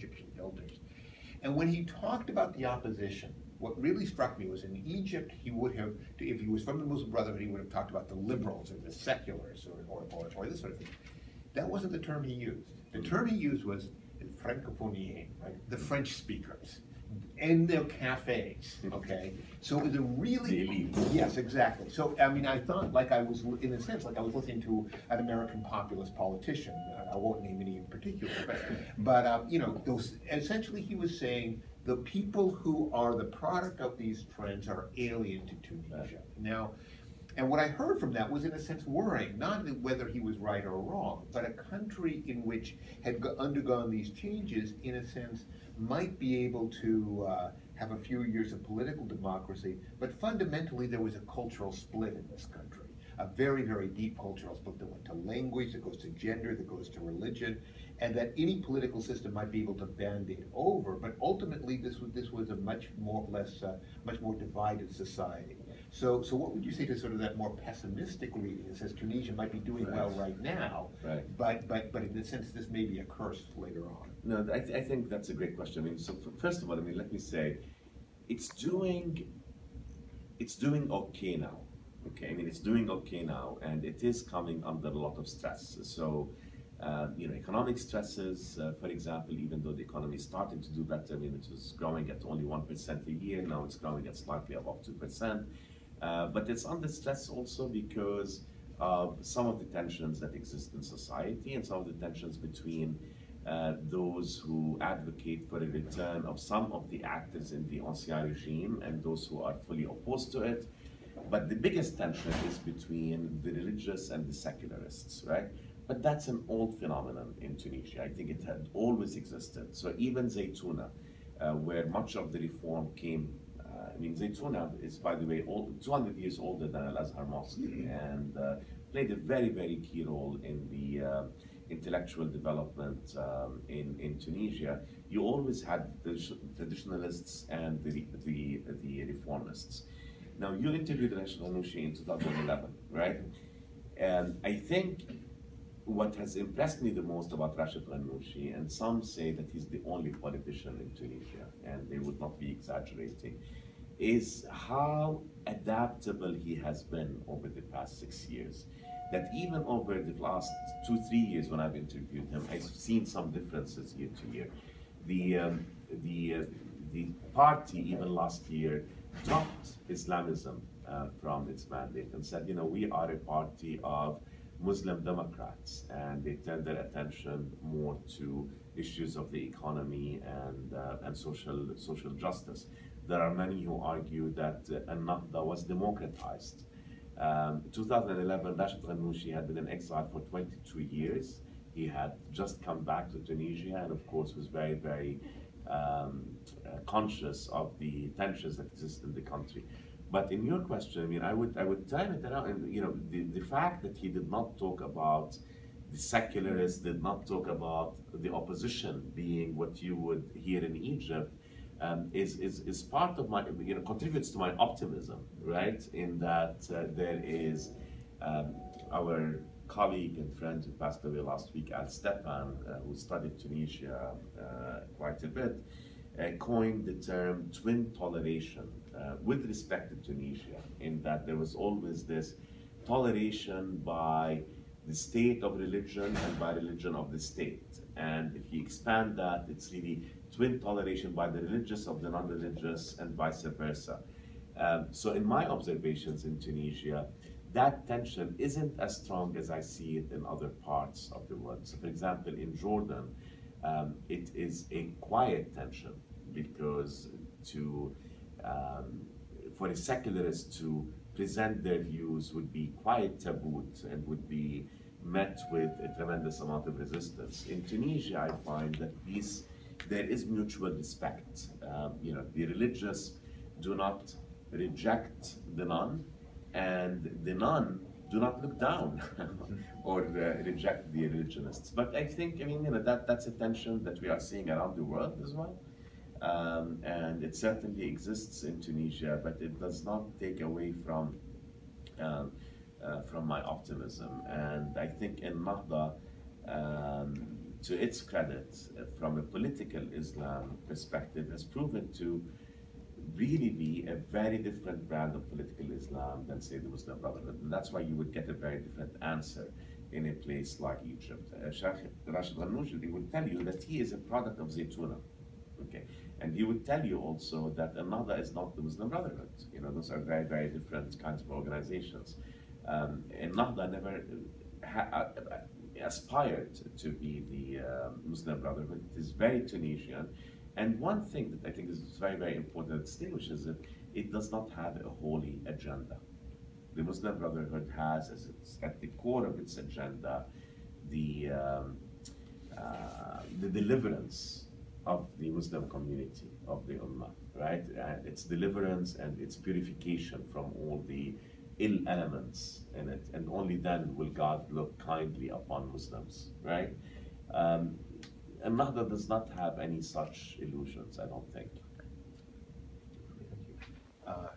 Egyptian filters. And when he talked about the opposition, what really struck me was in Egypt, he would have, if he was from the Muslim Brotherhood, he would have talked about the liberals or the seculars or this sort of thing. That wasn't the term he used. The term he used was francophonie, right? The French speakers. In their cafes, okay? So it was a really... Yes, exactly. So, I mean, I thought like I was, in a sense, like I was listening to an American populist politician. I won't name any in particular, but you know, those, essentially he was saying the people who are the product of these trends are alien to Tunisia. Now, and what I heard from that was, in a sense, worrying, not whether he was right or wrong, but a country in which had undergone these changes, in a sense, might be able to have a few years of political democracy, but fundamentally there was a cultural split in this country. A very, very deep cultural split that went to language, that goes to gender, that goes to religion, and that any political system might be able to band-aid over, but ultimately this was a much more divided society. So what would you say to sort of that more pessimistic reading that says Tunisia might be doing well right now, but in a sense this may be a curse later on? No, I think that's a great question. I mean, so first of all, I mean, let me say, it's doing okay now. Okay, I mean, it's doing okay now, and it is coming under a lot of stress. So, you know, economic stresses, for example, even though the economy is starting to do better, I mean, it was growing at only 1% a year, now it's growing at slightly above 2%. But it's under stress also because of some of the tensions that exist in society and some of the tensions between those who advocate for a return of some of the actors in the ancien regime and those who are fully opposed to it. But the biggest tension is between the religious and the secularists, right? But that's an old phenomenon in Tunisia. I think it had always existed. So even Zaytouna, where much of the reform came, I mean, Zaytouna is, by the way, 200 years older than Al-Azhar Mosque, and played a very, very key role in the intellectual development in Tunisia. You always had the traditionalists and the reformists. Now, you interviewed Rashid Ghannouchi in 2011, right? And I think what has impressed me the most about Rashid Ghannouchi, and some say that he's the only politician in Tunisia, and they would not be exaggerating, is how adaptable he has been over the past 6 years. That even over the last 2-3 years when I've interviewed him, I've seen some differences year to year. The party, even last year, dropped Islamism from its mandate and said, you know, we are a party of Muslim Democrats, and they turned their attention more to issues of the economy and social justice. There are many who argue that Ennahda was democratized. 2011, Rashid Ghannouchi had been in exile for 22 years. He had just come back to Tunisia and, of course, was very, very conscious of the tensions that exist in the country. But in your question, I mean, I would turn it around, and you know, the fact that he did not talk about the secularists, did not talk about the opposition being what you would hear in Egypt, is part of my, you know, contributes to my optimism, right? In that there is our colleague and friend who passed away last week, Al Stepan, who studied Tunisia quite a bit, coined the term twin toleration with respect to Tunisia, in that there was always this toleration by the state of religion and by religion of the state. And if you expand that, it's really twin toleration by the religious of the non-religious and vice versa. So in my observations in Tunisia, that tension isn't as strong as I see it in other parts of the world. So for example, in Jordan, it is a quiet tension, because for a secularist to present their views would be quite taboo and would be met with a tremendous amount of resistance. In Tunisia, I find that there is mutual respect. You know, the religious do not reject the non, and the non do not look down or reject the religionists. But I think, I mean, you know, that's a tension that we are seeing around the world as well. And it certainly exists in Tunisia, but it does not take away from my optimism. And I think Ennahda to its credit, from a political Islam perspective, has proven to really be a very different brand of political Islam than, say, the Muslim Brotherhood. And that's why you would get a very different answer in a place like Egypt. Sheikh Rashid Ghannouchi would tell you that he is a product of Zaytuna. Okay, and he would tell you also that Ennahda is not the Muslim Brotherhood. You know, those are very, very different kinds of organizations. Ennahda never aspired to be the Muslim Brotherhood. It is very Tunisian. And one thing that I think is very, very important that distinguishes it, it does not have a holy agenda. The Muslim Brotherhood has, as it's at the core of its agenda, the deliverance of the Muslim community, of the Ummah, right? And its deliverance and its purification from all the ill elements in it, and only then will God look kindly upon Muslims, right? Ennahda does not have any such illusions, I don't think.